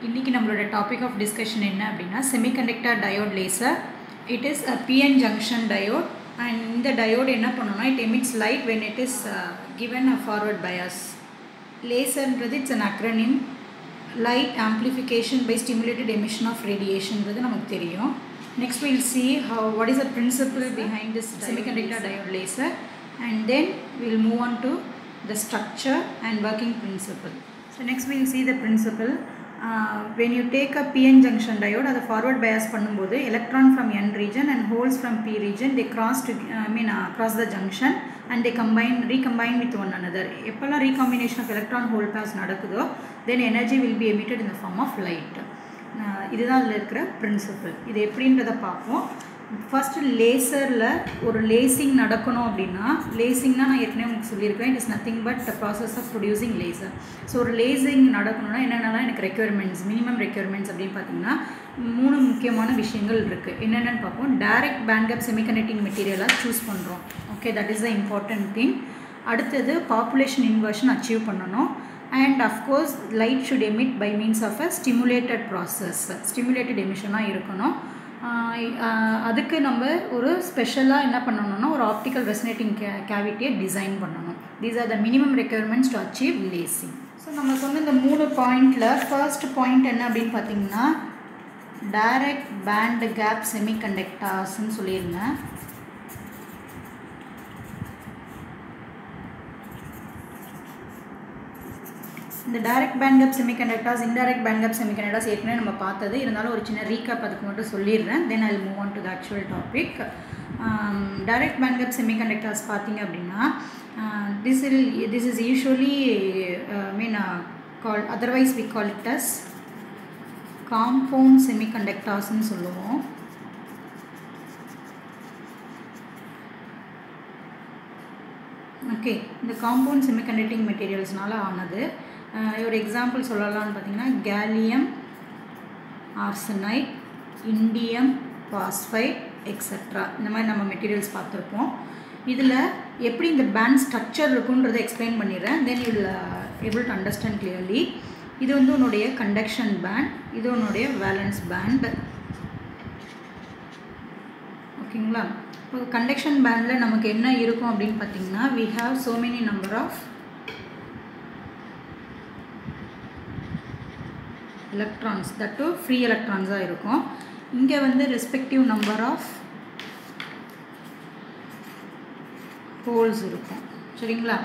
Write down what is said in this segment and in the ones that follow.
இன்னைக்கு நம்மளோட topic of discussion என்ன அப்படின்னா semiconductor diode laser. It is a PN junction diode and இந்த டயோடு என்ன பண்ணணும்னா it emits light when it is given a forward bias. லேசர்ன்றது it's an acronym, light amplification by stimulated emission of ரேடியேஷன்றது நமக்கு தெரியும். Next we will see what is the principle behind this semiconductor diode laser, and then we will move on to the structure and working principle. So next we will see the principle. When you take a PN junction diode, the forward bias பண்ணும்போது electron from N region and holes from P region they cross the junction and they recombine with one another. எப்பெல்லாம் recombination of electron hole pairs நடக்குதோ then energy will be emitted in the form of light. இதுதான் அதில் இருக்கிற principal. இது எப்படின்றத பார்ப்போம். First லேசரில் ஒரு lacing நடக்கணும் அப்படின்னா, லேசிங்னால் நான் ஏற்கனவே உங்களுக்கு சொல்லியிருக்கேன், it is nothing but the process of producing laser. So ஒரு லேசிங் நடக்கணும்னா என்னென்னலாம் எனக்கு ரெக்யர்மெண்ட்ஸ், மினிமம் ரெக்யர்மெண்ட்ஸ் அப்படின்னு பார்த்தீங்கன்னா 3 முக்கியமான விஷயங்கள் இருக்குது. என்னென்னு பார்ப்போம். டைரக்ட் பேண்ட்கேப் செமிகண்டக்டிங் மெட்டீரியலாக சூஸ் பண்ணுறோம். Okay, that is the important thing. அடுத்தது பாப்புலேஷன் இன்வர்ஷன் அச்சீவ் பண்ணணும். And of course light should emit by means of a stimulated process. Stimulated emission இருக்கணும். அதுக்கு நம்ம ஒரு ஸ்பெஷலாக என்ன பண்ணணும்னா ஒரு ஆப்டிக்கல் ரெசனேட்டிங் கேவிட்டியை டிசைன் பண்ணணும். These are the minimum requirements to achieve lacing. So நம்ம சொன்ன இந்த 3 பாயிண்டில் ஃபர்ஸ்ட் பாயிண்ட் என்ன அப்படின்னு பார்த்தீங்கன்னா டைரக்ட் பேண்ட் கேப் செமிகண்டக்டர்ஸ்ன்னு சொல்லியிருந்தேன். இந்த direct bandgap semiconductors, indirect bandgap semiconductors ஏற்கனவே நம்ம பார்த்தது, இருந்தாலும் ஒரு சின்ன ரீகேப் அதுக்கு மட்டும் சொல்லிடுறேன். Then I will move on to the actual topic. Direct bandgap semiconductors பார்த்தீங்க அப்படின்னா this is usually called, otherwise we call it as compound semiconductorsன்னு சொல்லுவோம். ஓகே, இந்த காம்பவுண்ட் செமிகண்டக்டிங் மெட்டீரியல்ஸ்னால ஆனது. ஒரு எக்ஸாம்பிள் சொல்லலாம்னு பார்த்தீங்கன்னா gallium arsenide, indium phosphite etcetera, இந்த மாதிரி நம்ம மெட்டீரியல்ஸ் பார்த்துருப்போம். இதில் எப்படி இந்த பேண்ட் ஸ்ட்ரக்சர் இருக்குன்றதை எக்ஸ்பிளைன் பண்ணிடுறேன். Then you will able to understand clearly. இது வந்து உன்னுடைய கண்டக்ஷன் பேண்ட், இது உன்னுடைய வேலன்ஸ் பேண்ட். ஓகேங்களா? இப்போ கண்டக்ஷன் பேண்டில் நமக்கு என்ன இருக்கும் அப்படின்னு பார்த்தீங்கன்னா we have so many number of electrons, that to free electrons-ஆக இருக்கும். இங்கே வந்து respective number of holes இருக்கும். சரிங்களா?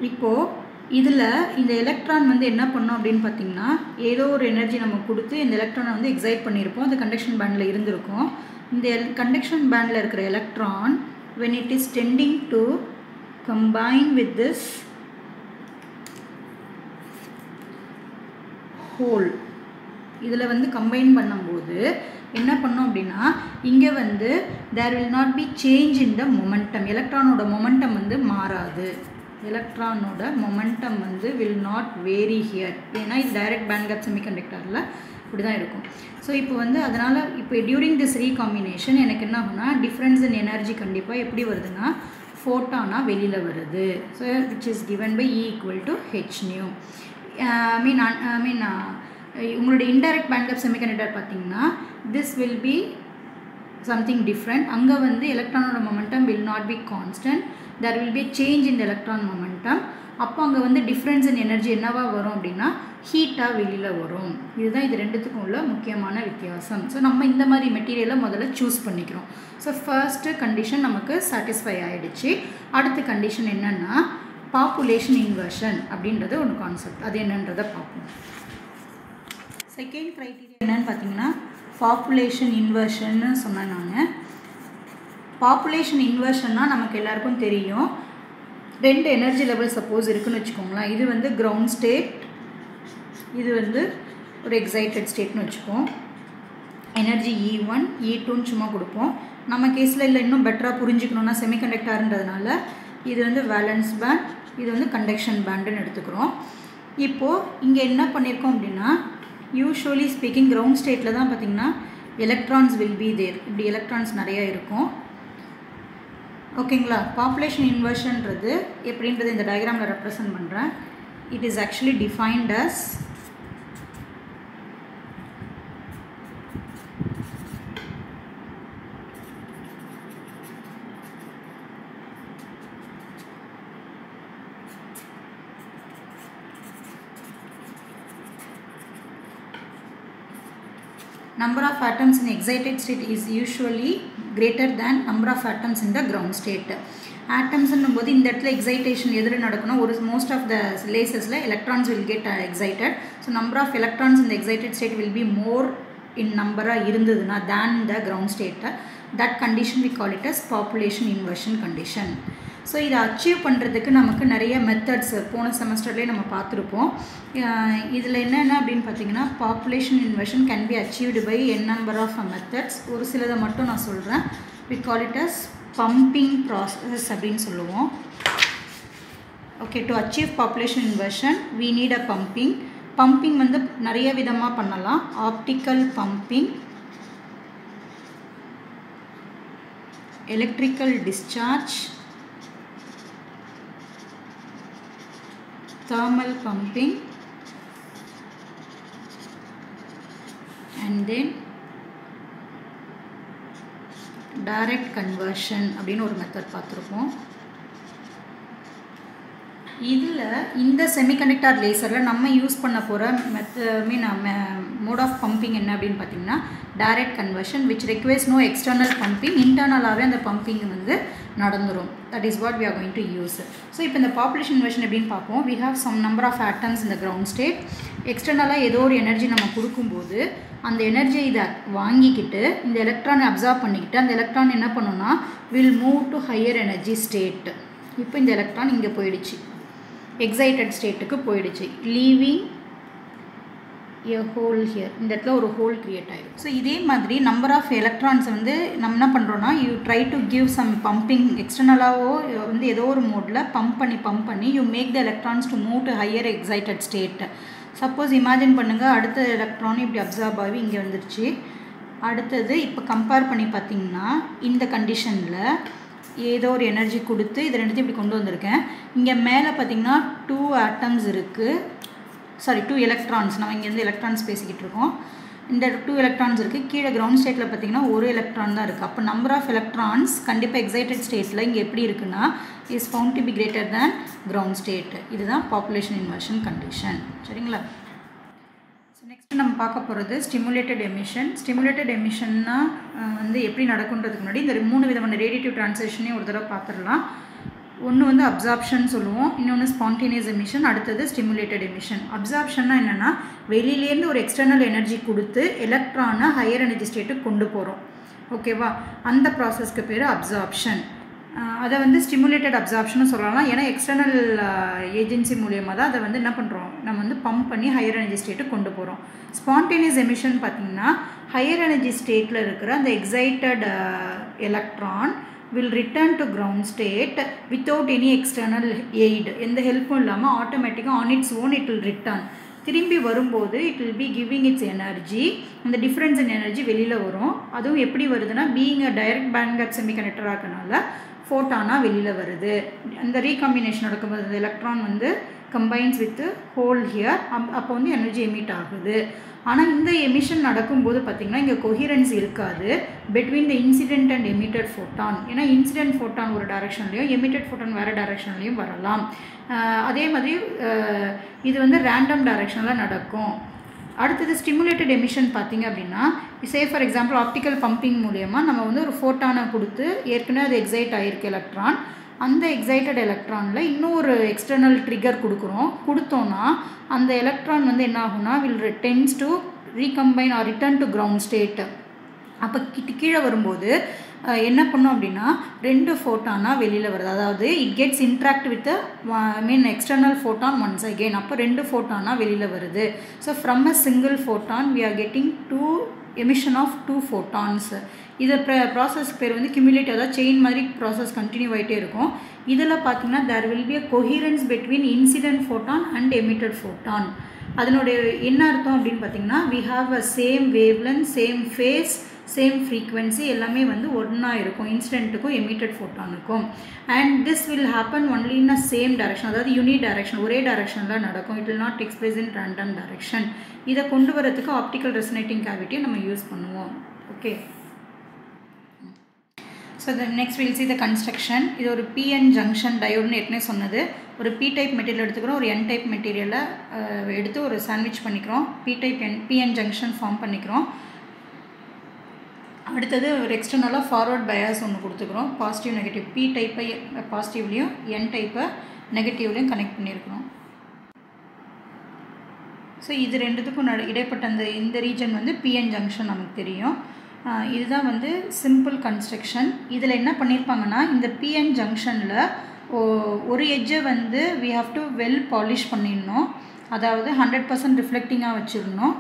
இப்போது இதில் இந்த எலக்ட்ரான் வந்து என்ன பண்ணோம் அப்படின்னு பார்த்தீங்கன்னா ஏதோ ஒரு எனர்ஜி நம்ம கொடுத்து இந்த எலக்ட்ரானை வந்து எக்ஸைட் பண்ணியிருப்போம். அது கண்டக்ஷன் பேண்டில் இருந்திருக்கும். இந்த கண்டக்ஷன் பேண்டில் இருக்கிற electron when it is tending to combine with this hole, இதில் வந்து கம்பைன் பண்ணும்போது என்ன பண்ணோம் அப்படின்னா இங்கே வந்து there will not be change in the momentum. எலக்ட்ரானோட மொமெண்டம் வந்து மாறாது. எலக்ட்ரானோட மொமெண்டம் வந்து will not vary here. ஏன்னா இது டைரக்ட் பேண்ட்கேப் செமிகண்டக்டரில் இப்படி தான் இருக்கும். ஸோ இப்போ வந்து அதனால் இப்போ டியூரிங் திஸ் ரீகாம்பினேஷன் எனக்கு என்ன ஆகுனா டிஃப்ரென்ஸ் இன் எனர்ஜி கண்டிப்பாக எப்படி வருதுன்னா ஃபோட்டானாக வெளியில் வருது. So which is given by E equal to h nu. உங்களுடைய இன்டைரக்ட் பேண்ட்கேப் செமிகண்டக்டர் பார்த்தீங்கன்னா this will be something different. அங்கே வந்து எலக்ட்ரானோட momentum will not be constant, there will be a change in the electron momentum. அப்போ அங்கே வந்து difference in energy என்னவாக வரும் அப்படின்னா ஹீட்டாக வெளியில் வரும். இதுதான் இது ரெண்டுத்துக்கும் உள்ள முக்கியமான வித்தியாசம். ஸோ நம்ம இந்த மாதிரி மெட்டீரியலை முதல்ல சூஸ் பண்ணிக்கிறோம். ஸோ ஃபர்ஸ்ட்டு கண்டிஷன் நமக்கு சாட்டிஸ்ஃபை ஆகிடுச்சு. அடுத்த கண்டிஷன் என்னென்னா பாப்புலேஷன் இன்வர்ஷன் அப்படின்றது ஒரு கான்செப்ட். அது என்னன்றதை பார்ப்போம். செகண்ட் க்ரைட்டீரியா என்னன்னு பார்த்தீங்கன்னா பாப்புலேஷன் இன்வர்ஷன்னு சொன்னேன் நான். பாப்புலேஷன் இன்வர்ஷன்னா நமக்கு எல்லாருக்கும் தெரியும். 2 எனர்ஜி லெவல் சப்போஸ் இருக்குன்னு வச்சுக்கோங்களேன். இது வந்து கிரவுண்ட் ஸ்டேட், இது வந்து ஒரு எக்ஸைட்டட் ஸ்டேட்னு வச்சுப்போம். எனர்ஜி E1 E2ன்னு சும்மா கொடுப்போம். நம்ம கேஸில் இல்லை இன்னும் பெட்டராக புரிஞ்சுக்கணுன்னா செமிகண்டக்டர்ன்றதுனால இது வந்து வேலன்ஸ் பேண்ட், இது வந்து கண்டக்ஷன் பேண்டுன்னு எடுத்துக்கிறோம். இப்போது இங்கே என்ன பண்ணியிருக்கோம் அப்படின்னா யூஸ்வலி ஸ்பீக்கிங் கிரவுண்ட் ஸ்டேட்டில் தான் பார்த்திங்கன்னா எலக்ட்ரான்ஸ் வில் பி தேர். இப்படி எலக்ட்ரான்ஸ் நிறையா இருக்கும். ஓகேங்களா? பாப்புலேஷன் இன்வர்ஷன்றது எப்படின்றது இந்த டயக்ராமில் ரெப்ரசன்ட் பண்ணுறேன். It is actually defined as number of atoms in excited state is usually greater than number of atoms in the ground state. Atoms என்னும்போது இந்த இடத்துல excitation எதில் நடக்கணும் ஒரு most of the lasers electrons will get excited. So number of electrons in the excited state will be more in number இருந்ததுனா than the ground state. That condition we call it as population inversion condition. So இதை achieve பண்ணுறதுக்கு நமக்கு நிறைய methods போன செமஸ்டர்லேயே நம்ம பார்த்துருப்போம். இதில் என்னென்ன அப்படின்னு பார்த்தீங்கன்னா population inversion can be achieved by n number of methods. ஒரு சிலதை மட்டும் நான் சொல்கிறேன். We call it as pumping process அப்படின்னு சொல்லுவோம். Okay, to achieve population inversion we need a pumping. Pumping வந்து நிறைய விதமாக பண்ணலாம். Optical pumping, electrical discharge, thermal pumping, and then direct conversion அப்படின்னு ஒரு மெத்தட் பார்த்துருப்போம். இதில் இந்த செமிகண்டக்டர் லேசரில் நம்ம யூஸ் பண்ண போகிற மோட் ஆஃப் பம்பிங் என்ன அப்படின்னு பார்த்தீங்கன்னா direct conversion, which requires no external pumping. இன்டர்னலாகவே அந்த பம்பிங் வந்து நடந்துடும். That is what we are going to use. So இப்போ இந்த பாப்புலேஷன் இன்வர்ஷன் எப்படின்னு பார்ப்போம். We have some number of atoms இந்த கிரவுண்ட் ஸ்டேட். எக்ஸ்டர்னலாக ஏதோ ஒரு எனர்ஜி நம்ம கொடுக்கும்போது அந்த எனர்ஜியை இதை வாங்கிக்கிட்டு இந்த எலக்ட்ரானை அப்சார்ப் பண்ணிக்கிட்டு அந்த எலக்ட்ரான் என்ன பண்ணுன்னா will move to higher energy state. இப்போ இந்த எலக்ட்ரான் இங்கே போயிடுச்சு, எக்ஸைட்டட் ஸ்டேட்டுக்கு போயிடுச்சு, லீவிங் எ ஹோல் ஹியர். இந்த இடத்துல ஒரு ஹோல் க்ரியேட் ஆகிடும். ஸோ இதே மாதிரி நம்பர் ஆஃப் எலக்ட்ரான்ஸ் வந்து நம்ம என்ன பண்ணுறோன்னா you try to give some pumping. எக்ஸ்டர்னலாகவோ வந்து ஏதோ ஒரு மோடில் பம்ப் பண்ணி you make the electrons to move to higher excited state. Suppose imagine பண்ணுங்கள், அடுத்த எலக்ட்ரான் இப்படி அப்சார்ப் ஆகி இங்கே வந்துருச்சு. அடுத்தது இப்போ கம்பேர் பண்ணி பார்த்திங்கன்னா இந்த கண்டிஷனில் ஏதோ ஒரு எனர்ஜி கொடுத்து இது ரெண்டுத்தையும் இப்படி கொண்டு வந்திருக்கேன். இங்கே மேலே பார்த்திங்கன்னா 2 ஆட்டம்ஸ் இருக்குது, சாரி 2 எலக்ட்ரான்ஸ். நம்ம இங்கேருந்து எலக்ட்ரான்ஸ் பேசிக்கிட்டு இருக்கோம். இந்த 2 எலக்ட்ரான்ஸ் இருக்குது. கீழே கிரவுண்ட் ஸ்டேட்டில் பார்த்திங்கன்னா ஒரு எலக்ட்ரான் தான் இருக்குது. அப்போ நம்பர் ஆஃப் எலக்ட்ரான்ஸ் கண்டிப்பாக எக்ஸைட்டட் ஸ்டேட்டில் இங்கே எப்படி இருக்குன்னா is found to be greater than ground state. இதுதான் பாப்புலேஷன் இன்வர்ஷன் கண்டிஷன். சரிங்களா? நெக்ஸ்ட்டு நம்ம பார்க்க போகிறது ஸ்டிமுலேட்டட் எமிஷன். ஸ்டிமுலேட்டட் எமிஷன்னா வந்து எப்படி நடக்குன்றதுக்கு முன்னாடி இந்த 3 விதமான ரேடியேட்டிவ் ட்ரான்சிஷனையும் ஒரு தடவை பார்த்துடலாம். ஒன்று வந்து அப்சார்ப்ஷன் சொல்லுவோம், இன்னொன்று ஸ்பான்டேனியஸ் எமிஷன், அடுத்தது ஸ்டிமுலேட்டட் எமிஷன். அப்சார்ப்ஷன்னா என்னென்னா வெளியிலேருந்து ஒரு எக்ஸ்டர்னல் எனர்ஜி கொடுத்து எலக்ட்ரானை ஹையர் எனர்ஜி ஸ்டேட்டுக்கு கொண்டு போகிறோம். ஓகேவா? அந்த ப்ராசஸ்க்கு பேர் அப்சார்ப்ஷன். அதை வந்து ஸ்டிமுலேட்டட் அப்சார்ப்ஷனும் சொல்லலாம். ஏன்னா எக்ஸ்டர்னல் ஏஜென்சி மூலியமாக தான் அதை வந்து என்ன பண்ணுறோம், நம்ம வந்து பம்ப் பண்ணி ஹையர் எனர்ஜி ஸ்டேட்டுக்கு கொண்டு போகிறோம். ஸ்பான்டேனியஸ் எமிஷன் பார்த்திங்கன்னா ஹையர் எனர்ஜி ஸ்டேட்டில் இருக்கிற அந்த excited electron will return to ground state without any external aid. எந்த ஹெல்ப்பும் இல்லாமல் ஆட்டோமேட்டிக்காக on its own it will return. திரும்பி வரும்போது it will be giving its energy. அந்த டிஃப்ரென்ஸ் இன் எனர்ஜி வெளியில் வரும். அதுவும் எப்படி வருதுன்னா being a direct band gap semiconductor ஆகனால ஃபோட்டானாக வெளியில் வருது. அந்த ரீகாம்பினேஷன் நடக்கும்போது அந்த எலக்ட்ரான் வந்து கம்பைன்ஸ் வித் ஹோல் ஹியர். அப்போ வந்து எனர்ஜி எமிட் ஆகுது. ஆனால் இந்த எமிஷன் நடக்கும்போது பார்த்திங்கன்னா இங்கே கொஹிரன்ஸ் இருக்காது between the incident and emitted photon. ஏன்னா இன்சிடென்ட் ஃபோட்டான் ஒரு டைரக்ஷன்லையும் எமிட்டட் ஃபோட்டான் வேறு டைரக்ஷன்லையும் வரலாம். அதே மாதிரி இது வந்து ரேண்டம் டைரக்ஷனில் நடக்கும். அடுத்தது ஸ்டிமுலேட்டட் எமிஷன் பார்த்திங்க அப்படின்னா say for example optical pumping மூலியமாக நம்ம வந்து ஒரு ஃபோட்டானை கொடுத்து ஏற்கனவே அது எக்ஸைட் ஆகிருக்கு எலக்ட்ரான். அந்த எக்ஸைட்டட் எலக்ட்ரானில் இன்னொரு எக்ஸ்டர்னல் ட்ரிகர் கொடுத்தோன்னா அந்த எலக்ட்ரான் வந்து என்ன ஆகும்னா will tends to recombine or return to ground state. அப்போ கீழே வரும்போது என்ன பண்ணும் அப்படின்னா 2 ஃபோட்டானாக வெளியில் வருது. அதாவது it gets interact with external photon once again. அப்போ 2 ஃபோட்டானாக வெளியில் வருது. So from a single photon we are getting 2 emission of 2 photons. இது ப்ராசஸ் பேர் வந்து கியூமுலேட்டிவ், அதாவது செயின் மாதிரி ப்ராசஸ் கண்டினியூ ஆகிட்டே இருக்கும். இதில் பார்த்திங்கன்னா there will be a coherence between incident photon and emitted photon. அதனுடைய என்ன அர்த்தம் அப்படின்னு பார்த்திங்கன்னா we have a same wavelength, same phase, same frequency எல்லாமே வந்து ஒன்றா இருக்கும் இன்சிடென்ட்டுக்கும் எமிட்டட் ஃபோட்டானுக்கும். And this will happen only in a same direction, அதாவது யூனி டைரக்ஷன், ஒரே டைரக்ஷனில் நடக்கும். It will not takes place in random direction. இதை கொண்டு வரதுக்கு ஆப்டிக்கல் ரெசனேட்டிங் கேவிட்டியை நம்ம யூஸ் பண்ணுவோம். Okay, so next will see the construction. இது ஒரு PN ஜங்ஷன் டயோட்னு ஏற்கனவே சொன்னது. ஒரு P டைப் மெட்டீரியல் எடுத்துக்கிறோம், ஒரு N டைப் மெட்டீரியலை எடுத்து ஒரு சாண்ட்விச் பண்ணிக்கிறோம். PN ஜங்ஷன் ஃபார்ம் பண்ணிக்கிறோம். அடுத்தது ஒரு எக்ஸ்டர்னலாக ஃபார்வர்ட் பயாஸ் ஒன்று கொடுத்துக்கிறோம். பாசிட்டிவ் நெகட்டிவ் பி டைப்பை பாசிட்டிவ்லேயும் என் டைப்பை நெகட்டிவ்லேயும் கனெக்ட் பண்ணியிருக்கிறோம். ஸோ இது ரெண்டுத்துக்கும் இடைப்பட்ட இந்த ரீஜன் வந்து பிஎன் ஜங்ஷன் நமக்கு தெரியும். இதுதான் வந்து சிம்பிள் கன்ஸ்ட்ரக்ஷன். இதில் என்ன பண்ணியிருப்பாங்கன்னா இந்த பிஎன் ஜங்ஷனில் ஒரு எட்ஜை வந்து we have to well polish பண்ணிடணும், அதாவது 100% ரிஃப்ளெக்டிங்காக வச்சிடணும்.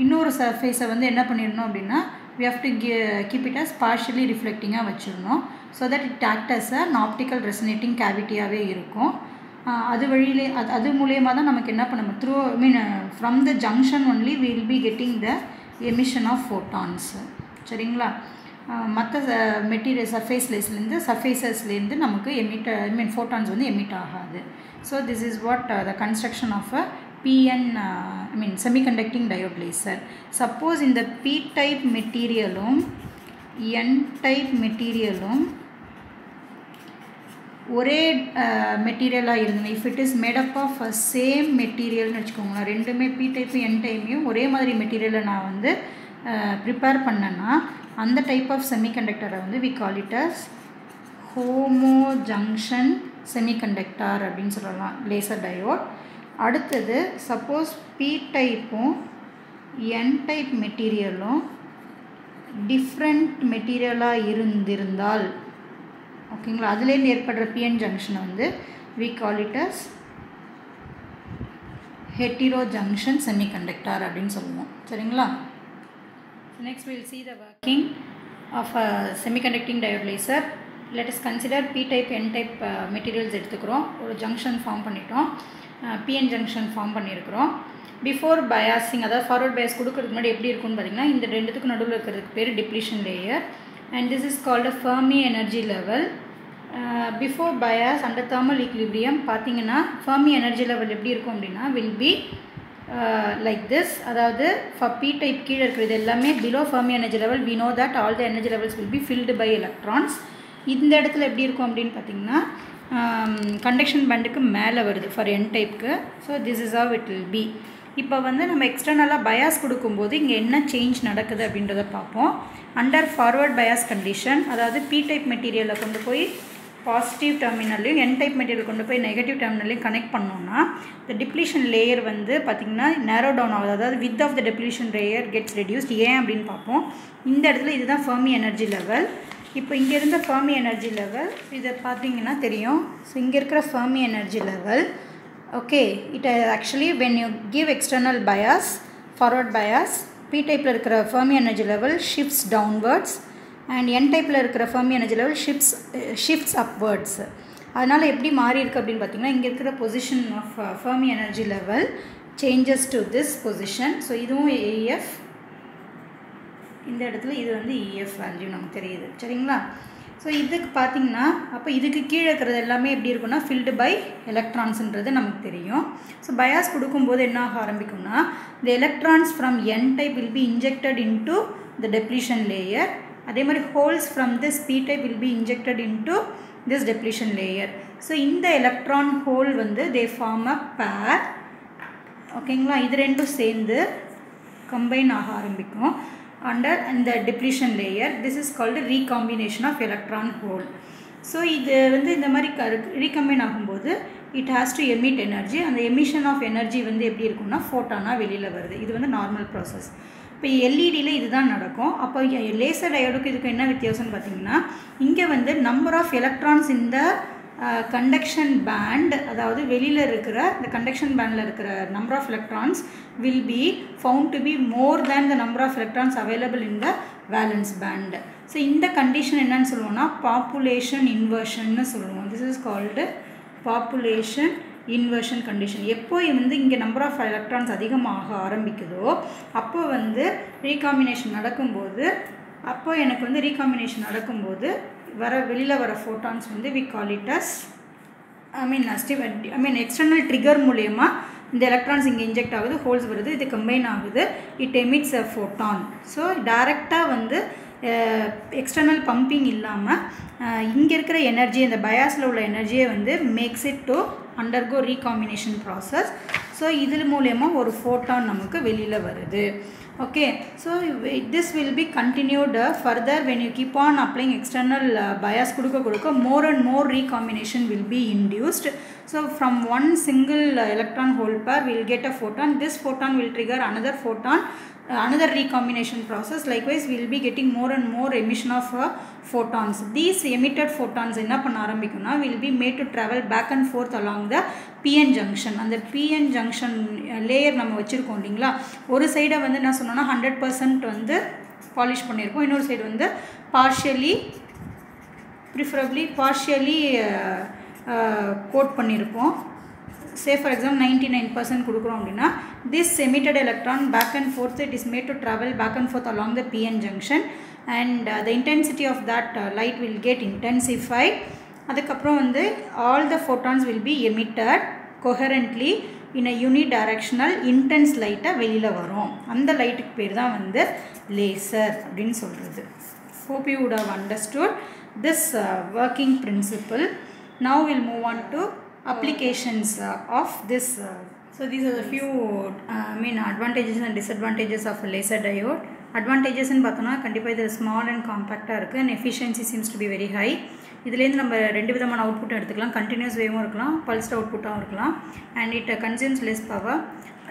இன்னொரு சர்ஃபேஸை வந்து என்ன பண்ணிடணும் அப்படின்னா we have to keep it as partially reflecting வச்சிடணும். So that it act as an optical resonating கேவிட்டியாகவே இருக்கும். அது வழியிலே அது மூலியமாக தான் நமக்கு என்ன பண்ண through from the junction only we will be getting the emission of photons. சரிங்களா? மற்ற மெட்டீரியல் சர்ஃபேஸஸ்லேருந்து நமக்கு ஃபோட்டான்ஸ் வந்து எமிட் ஆகாது. So this is what the construction of a PN semiconducting diode laser. Suppose in the P type materialum N type materialum ஒரே மெட்டீரியலாக இருந்தது, if it is made up of same மெட்டீரியல்னு வச்சுக்கோங்களேன், ரெண்டுமே P type N டைமையும் ஒரே மாதிரி மெட்டீரியலை நான் வந்து ப்ரிப்பேர் பண்ணேன்னா அந்த டைப் ஆஃப் செமிகண்டக்டரை வந்து we call it as homo junction semiconductor அப்படின்னு சொல்லலாம், லேசர் டயோட். அடுத்தது சப்போஸ் P டைப்பும் N டைப் மெட்டீரியலும் டிஃப்ரெண்ட் மெட்டீரியலாக இருந்திருந்தால், ஓகேங்களா, அதுலேருந்து ஏற்படுற PN ஜங்ஷனை வந்து we call it as hetero junction semiconductor அப்படின்னு சொல்லுவோம். சரிங்களா? Next we will see the working of a semiconducting diode laser. Let us consider P type N type materials எடுத்துக்கிறோம். ஒரு ஜங்ஷன் ஃபார்ம் பண்ணிட்டோம், PN ஜங்ஷன் ஃபார்ம் பண்ணியிருக்கிறோம். Before பயாஸிங், அதாவது forward bias கொடுக்கறதுக்கு முன்னாடி எப்படி இருக்குன்னு பார்த்தீங்கன்னா இந்த ரெண்டுத்துக்கும் நடுவில் இருக்கிறதுக்கு பேர் depletion layer, and this is called a Fermi energy level. Before bias under thermal equilibrium பார்த்தீங்கன்னா ஃபெர்மி எனர்ஜி லெவல் எப்படி இருக்கும் அப்படின்னா வில் பி லைக் திஸ். அதாவது ஃபார் P டைப் கீழே இருக்கிறது எல்லாமே below Fermi energy level. We know that all the energy levels will be filled by electrons. இந்த இடத்துல எப்படி இருக்கும் அப்படின்னு பார்த்தீங்கன்னா கண்டக்ஷன் பேண்டுக்கு மேலே வருது ஃபார் N டைப்புக்கு. So this is how it will be. இப்போ வந்து நம்ம எக்ஸ்டர்னலாக பயாஸ் கொடுக்கும்போது இங்கே என்ன சேஞ்ச் நடக்குது அப்படின்றத பார்ப்போம். அண்டர் ஃபார்வர்ட் பயாஸ் கண்டிஷன், அதாவது P டைப் மெட்டீரியலை கொண்டு போய் பாசிட்டிவ் டெர்மினல்லையும் N டைப் மெட்டீரியல் கொண்டு போய் நெகட்டிவ் டெர்மினல்லையும் கனெக்ட் பண்ணோன்னா இந்த டிப்ளீஷன் லேயர் வந்து பார்த்திங்கன்னா நேரோ டவுன் ஆகுது, அதாவது width of the depletion layer gets reduced. ஏன் அப்படின்னு பார்ப்போம். இந்த இடத்துல இதுதான் ஃபெர்மி எனர்ஜி லெவல். இப்போ இங்கே இருந்த ஃபெர்மி எனர்ஜி லெவல் இதை பார்த்தீங்கன்னா தெரியும். ஸோ இங்கே இருக்கிற Fermi energy level, okay, it actually when you give external bias, forward bias, P டைப்பில் இருக்கிற Fermi energy level shifts downwards and N டைப்பில் இருக்கிற Fermi energy level shifts upwards. அதனால் எப்படி மாறி இருக்குது அப்படின்னு பார்த்தீங்கன்னா இங்கே இருக்கிற position of Fermi energy level changes to this position. So இதுவும் AF, இந்த இடத்துல இது வந்து EF வேல்யூ நமக்கு தெரியுது. சரிங்களா? ஸோ இதுக்கு பார்த்திங்கன்னா அப்போ இதுக்கு கீழே இருக்கிறது எல்லாமே எப்படி இருக்குன்னா ஃபில்டு பை எலக்ட்ரான்ஸுன்றது நமக்கு தெரியும். ஸோ பயாஸ் கொடுக்கும்போது என்ன ஆக ஆரம்பிக்கும்னா the electrons from N type will be injected into the depletion layer. அதே மாதிரி holes from this P type will be injected into this depletion layer. So இந்த எலக்ட்ரான் ஹோல் வந்து தே ஃபார்ம் அ பேர். ஓகேங்களா? இது ரெண்டும் சேர்ந்து கம்பைன் ஆக ஆரம்பிக்கும் under the depletion layer. This is called a recombination of electron hole. So இது வந்து இந்த மாதிரி recombine ஆகும்போது it has to emit energy. அந்த emission of energy வந்து எப்படி இருக்கும்னா ஃபோட்டானாக வெளியில் வருது. இது வந்து நார்மல் ப்ராசஸ். இப்போ எல்இடியில் இதுதான் நடக்கும். அப்போ லேசர் டயோடுக்கு இதுக்கு என்ன வித்தியாசம்னு பார்த்தீங்கன்னா இங்கே வந்து நம்பர் ஆஃப் எலக்ட்ரான்ஸ் இந்த கண்டக்ஷன் பேண்ட், அதாவது வெளியில் இருக்கிற இந்த கண்டக்ஷன் பேண்டில் இருக்கிற number of electrons will be found to be more than the number of electrons available in the valence band. So இந்த கண்டிஷன் என்னன்னு சொல்லுவோம்னா பாப்புலேஷன் இன்வர்ஷன்னு சொல்லுவோம். This is called population inversion condition. எப்போ வந்து இங்கே நம்பர் ஆஃப் எலக்ட்ரான்ஸ் அதிகமாக ஆரம்பிக்குதோ அப்போ வந்து ரீகாம்பினேஷன் நடக்கும்போது, அப்போ எனக்கு வந்து ரீகாம்பினேஷன் நடக்கும்போது வெளியில் வர ஃபோட்டான்ஸ் வந்து we call it as external trigger மூலயமா இந்த எலக்ட்ரான்ஸ் இங்கே இன்ஜெக்ட் ஆகுது, ஹோல்ஸ் வருது, இது கம்பைன் ஆகுது, it emits a photon. So டைரெக்டாக வந்து எக்ஸ்டர்னல் பம்பிங் இல்லாமல் இங்கே இருக்கிற எனர்ஜி, இந்த பயாஸில் உள்ள எனர்ஜியை வந்து makes it to undergo recombination process. So so இதில் மூலயமா ஒரு ஃபோட்டான் நமக்கு வெளியில் வருது. Okay, so this will be continued further when you keep on applying external bias kuduka more and more recombination will be induced. So from one single electron hole pair we will get a photon. This photon will trigger another photon, another recombination process. Likewise we will be getting more and more emission of photons. These emitted photons enna panna arambikuna will be made to travel back and forth along the PN junction. And the PN junction layer நம்ம வச்சிருக்கோம் இல்லீங்களா, ஒரு சைடை வந்து என்ன சொன்னோம்னா 100% வந்து polish பண்ணியிருக்கோம், இன்னொரு சைடு வந்து preferably partially கோட் பண்ணியிருப்போம். Say for example 99% கொடுக்குறோம் அப்படின்னா this emitted electron back and forth it is made to travel back and forth along the PN junction, and the intensity of that light will get intensified. அதுக்கப்புறம் வந்து all the photons will be emitted coherently in a unidirectional intense light வெளியில் வரும். அந்த லைட்டுக்கு பேர் தான் வந்து laser அப்படின்னு சொல்கிறது. Hope you would have understood this working principle. Now we'll move on to applications of this. So these are the few advantages and disadvantages of a laser diode. Advantages in பார்த்தோம்னா கண்டிப்பாக இது small and காம்பேக்டாக இருக்குது and efficiency seems to be very high. இதுலேருந்து நம்ம ரெண்டு விதமான அவுட்புட்டும் எடுத்துக்கலாம், continuous வேவும் இருக்கலாம், பல்ஸ்ட் அவுட்புட்டாகவும் இருக்கலாம், and it consumes less power.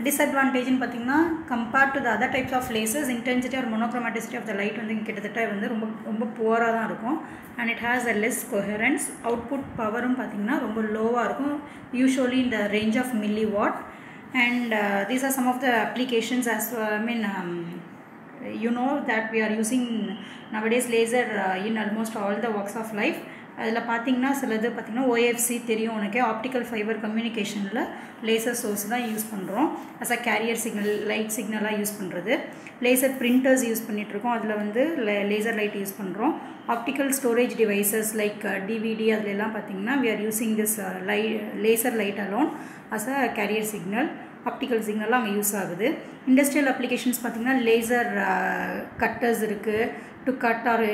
டிஸ்அட்வான்டேஜ்னு பார்த்திங்கன்னா compared to the other types of lasers intensity or monochromaticity of the light வந்து கிட்டத்தட்ட வந்து ரொம்ப புவராக தான் இருக்கும், and it has a less coherence. Output பவரும் பார்த்திங்கன்னா ரொம்ப லோவாக இருக்கும், usually in the range of milliwatt. And these are some of the applications as you know that we are using nowadays laser in almost all the walks of life. அதில் பார்த்திங்கன்னா சிலது பார்த்திங்கன்னா OFC தெரியும் உனக்கு, ஆப்டிக்கல் ஃபைபர் கம்யூனிகேஷனில் laser source தான் use பண்ணுறோம் as a carrier signal, light சிக்னலாக யூஸ் பண்ணுறது. லேசர் பிரிண்டர்ஸ் யூஸ் பண்ணிகிட்ருக்கோம், அதில் வந்து லேசர் லைட் யூஸ் பண்ணுறோம். Optical storage devices like DVD அதிலெல்லாம் பார்த்திங்கன்னா we are using this laser light alone as a carrier signal, optical சிக்னலாக அங்கே யூஸ் ஆகுது. இண்டஸ்ட்ரியல் அப்ளிகேஷன்ஸ் பார்த்திங்கன்னா லேசர் கட்டர்ஸ் இருக்குது, டு கட் ஆர்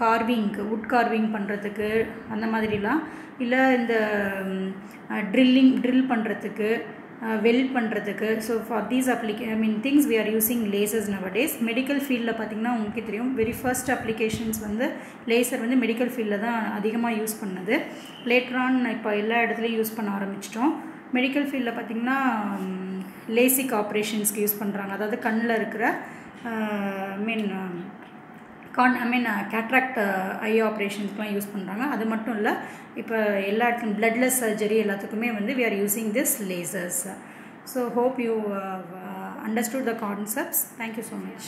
கார்விங்க்கு, வுட் கார்விங் பண்ணுறதுக்கு அந்த மாதிரிலாம், இல்லை இந்த ட்ரில் பண்ணுறதுக்கு, வெல்ட் பண்ணுறதுக்கு. So for these things we are using lasers nowadays. Medical ஃபீல்டில் பார்த்திங்கன்னா உங்களுக்கு தெரியும் வெரி ஃபர்ஸ்ட் அப்ளிகேஷன்ஸ் வந்து லேசர் வந்து மெடிக்கல் ஃபீல்டில் தான் அதிகமாக யூஸ் பண்ணது. லேட்டரான் இப்போ எல்லா இடத்துலையும் யூஸ் பண்ண ஆரம்பிச்சிட்டோம். மெடிக்கல் ஃபீல்டில் பார்த்திங்கன்னா லேசிக் ஆப்ரேஷன்ஸ்க்கு யூஸ் பண்ணுறாங்க, அதாவது கண்ணில் இருக்கிற கேட்ராக்ட் ஐ ஆப்ரேஷன்ஸ்க்குலாம் யூஸ் பண்ணுறாங்க. அது மட்டும் இல்லை, இப்போ எல்லா இடத்துலையும் பிளட்லெஸ் சர்ஜரி எல்லாத்துக்குமே வந்து we are using this lasers. So hope you understood the concepts. Thank you so much.